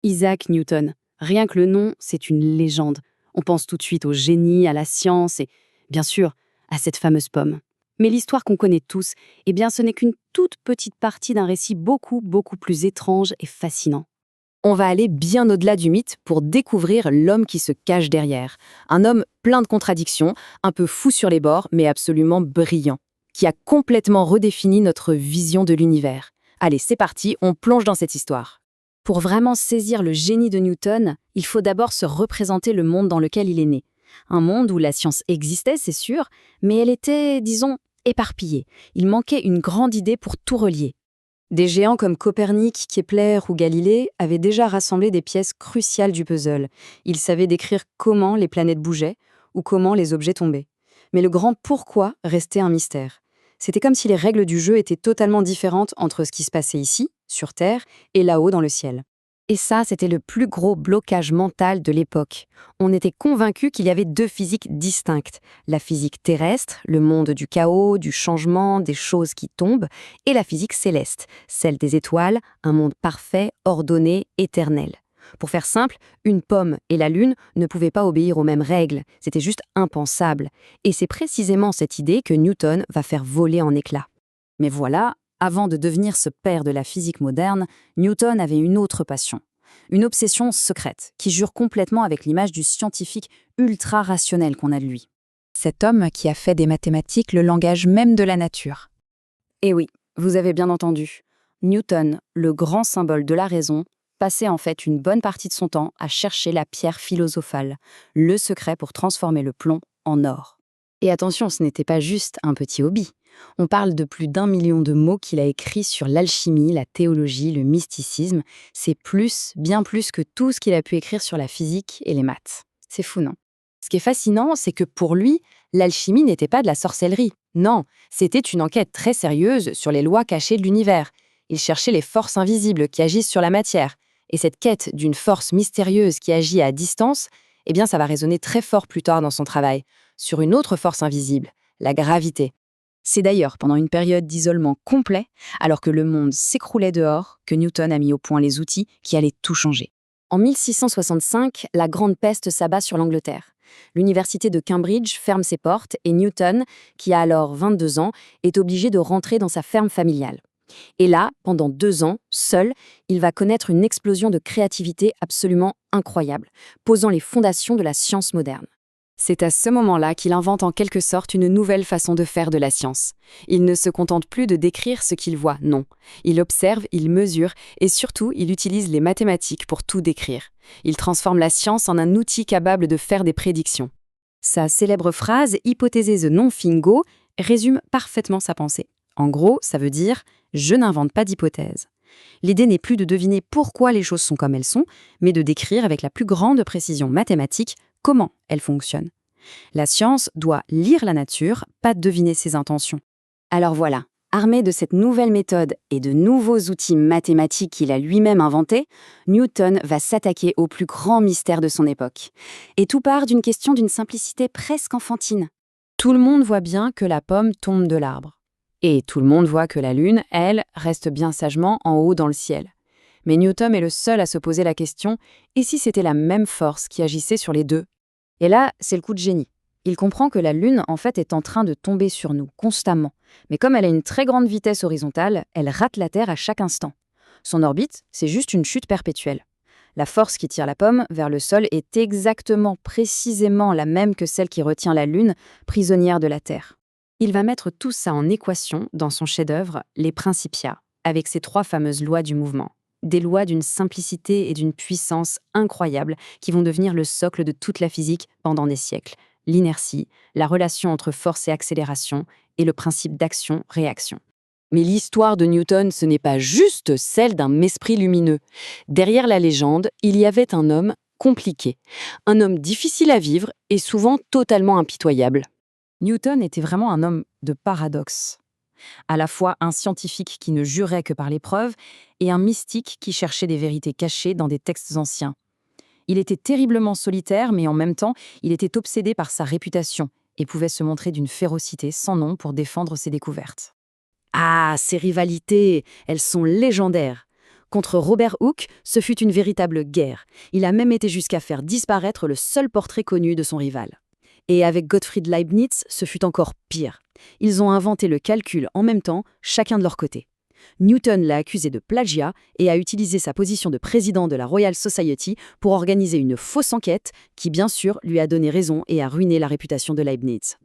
Isaac Newton. Rien que le nom, c'est une légende. On pense tout de suite au génie, à la science et, bien sûr, à cette fameuse pomme. Mais l'histoire qu'on connaît tous, eh bien, ce n'est qu'une toute petite partie d'un récit beaucoup, beaucoup plus étrange et fascinant. On va aller bien au-delà du mythe pour découvrir l'homme qui se cache derrière. Un homme plein de contradictions, un peu fou sur les bords, mais absolument brillant, qui a complètement redéfini notre vision de l'univers. Allez, c'est parti, on plonge dans cette histoire. Pour vraiment saisir le génie de Newton, il faut d'abord se représenter le monde dans lequel il est né. Un monde où la science existait, c'est sûr, mais elle était, disons, éparpillée. Il manquait une grande idée pour tout relier. Des géants comme Copernic, Kepler ou Galilée avaient déjà rassemblé des pièces cruciales du puzzle. Ils savaient décrire comment les planètes bougeaient ou comment les objets tombaient. Mais le grand pourquoi restait un mystère. C'était comme si les règles du jeu étaient totalement différentes entre ce qui se passait ici, sur Terre, et là-haut dans le ciel. Et ça, c'était le plus gros blocage mental de l'époque. On était convaincus qu'il y avait deux physiques distinctes. La physique terrestre, le monde du chaos, du changement, des choses qui tombent, et la physique céleste, celle des étoiles, un monde parfait, ordonné, éternel. Pour faire simple, une pomme et la lune ne pouvaient pas obéir aux mêmes règles, c'était juste impensable. Et c'est précisément cette idée que Newton va faire voler en éclats. Mais voilà, avant de devenir ce père de la physique moderne, Newton avait une autre passion. Une obsession secrète, qui jure complètement avec l'image du scientifique ultra-rationnel qu'on a de lui. Cet homme qui a fait des mathématiques le langage même de la nature. Et oui, vous avez bien entendu. Newton, le grand symbole de la raison, passait en fait une bonne partie de son temps à chercher la pierre philosophale, le secret pour transformer le plomb en or. Et attention, ce n'était pas juste un petit hobby. On parle de plus d'1 million de mots qu'il a écrits sur l'alchimie, la théologie, le mysticisme. C'est plus, bien plus que tout ce qu'il a pu écrire sur la physique et les maths. C'est fou, non? Ce qui est fascinant, c'est que pour lui, l'alchimie n'était pas de la sorcellerie. Non, c'était une enquête très sérieuse sur les lois cachées de l'univers. Il cherchait les forces invisibles qui agissent sur la matière. Et cette quête d'une force mystérieuse qui agit à distance, eh bien, ça va résonner très fort plus tard dans son travail, sur une autre force invisible, la gravité. C'est d'ailleurs pendant une période d'isolement complet, alors que le monde s'écroulait dehors, que Newton a mis au point les outils qui allaient tout changer. En 1665, la grande peste s'abat sur l'Angleterre. L'université de Cambridge ferme ses portes et Newton, qui a alors 22 ans, est obligé de rentrer dans sa ferme familiale. Et là, pendant 2 ans, seul, il va connaître une explosion de créativité absolument incroyable, posant les fondations de la science moderne. C'est à ce moment-là qu'il invente en quelque sorte une nouvelle façon de faire de la science. Il ne se contente plus de décrire ce qu'il voit, non. Il observe, il mesure et surtout, il utilise les mathématiques pour tout décrire. Il transforme la science en un outil capable de faire des prédictions. Sa célèbre phrase « hypothèse non fingo » résume parfaitement sa pensée. En gros, ça veut dire « je n'invente pas d'hypothèse ». L'idée n'est plus de deviner pourquoi les choses sont comme elles sont, mais de décrire avec la plus grande précision mathématique comment elles fonctionnent. La science doit lire la nature, pas deviner ses intentions. Alors voilà, armé de cette nouvelle méthode et de nouveaux outils mathématiques qu'il a lui-même inventés, Newton va s'attaquer au plus grand mystère de son époque. Et tout part d'une question d'une simplicité presque enfantine. Tout le monde voit bien que la pomme tombe de l'arbre. Et tout le monde voit que la lune, elle, reste bien sagement en haut dans le ciel. Mais Newton est le seul à se poser la question, et si c'était la même force qui agissait sur les deux? Et là, c'est le coup de génie. Il comprend que la lune, en fait, est en train de tomber sur nous, constamment. Mais comme elle a une très grande vitesse horizontale, elle rate la Terre à chaque instant. Son orbite, c'est juste une chute perpétuelle. La force qui tire la pomme vers le sol est exactement, précisément la même que celle qui retient la lune, prisonnière de la Terre. Il va mettre tout ça en équation dans son chef-d'œuvre, Les Principia, avec ses 3 fameuses lois du mouvement. Des lois d'une simplicité et d'une puissance incroyables qui vont devenir le socle de toute la physique pendant des siècles. L'inertie, la relation entre force et accélération et le principe d'action-réaction. Mais l'histoire de Newton, ce n'est pas juste celle d'un esprit lumineux. Derrière la légende, il y avait un homme compliqué, un homme difficile à vivre et souvent totalement impitoyable. Newton était vraiment un homme de paradoxe. À la fois un scientifique qui ne jurait que par les preuves et un mystique qui cherchait des vérités cachées dans des textes anciens. Il était terriblement solitaire, mais en même temps, il était obsédé par sa réputation et pouvait se montrer d'une férocité sans nom pour défendre ses découvertes. Ah, ces rivalités, elles sont légendaires. Contre Robert Hooke, ce fut une véritable guerre. Il a même été jusqu'à faire disparaître le seul portrait connu de son rival. Et avec Gottfried Leibniz, ce fut encore pire. Ils ont inventé le calcul en même temps, chacun de leur côté. Newton l'a accusé de plagiat et a utilisé sa position de président de la Royal Society pour organiser une fausse enquête qui, bien sûr, lui a donné raison et a ruiné la réputation de Leibniz.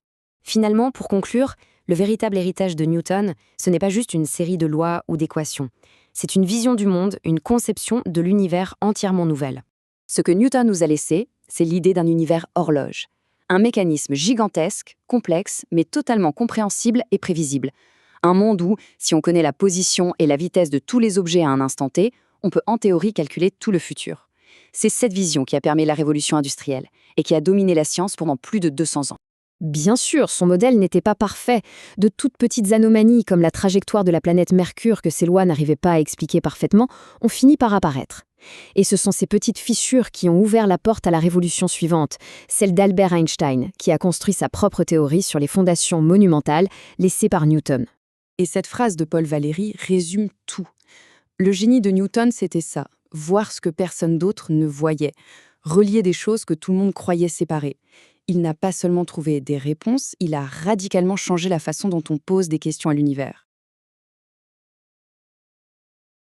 Finalement, pour conclure, le véritable héritage de Newton, ce n'est pas juste une série de lois ou d'équations. C'est une vision du monde, une conception de l'univers entièrement nouvelle. Ce que Newton nous a laissé, c'est l'idée d'un univers horloge. Un mécanisme gigantesque, complexe, mais totalement compréhensible et prévisible. Un monde où, si on connaît la position et la vitesse de tous les objets à un instant T, on peut en théorie calculer tout le futur. C'est cette vision qui a permis la révolution industrielle et qui a dominé la science pendant plus de 200 ans. Bien sûr, son modèle n'était pas parfait. De toutes petites anomalies comme la trajectoire de la planète Mercure que ses lois n'arrivaient pas à expliquer parfaitement ont fini par apparaître. Et ce sont ces petites fissures qui ont ouvert la porte à la révolution suivante, celle d'Albert Einstein, qui a construit sa propre théorie sur les fondations monumentales laissées par Newton. Et cette phrase de Paul Valéry résume tout. Le génie de Newton, c'était ça, voir ce que personne d'autre ne voyait, relier des choses que tout le monde croyait séparées. Il n'a pas seulement trouvé des réponses, il a radicalement changé la façon dont on pose des questions à l'univers.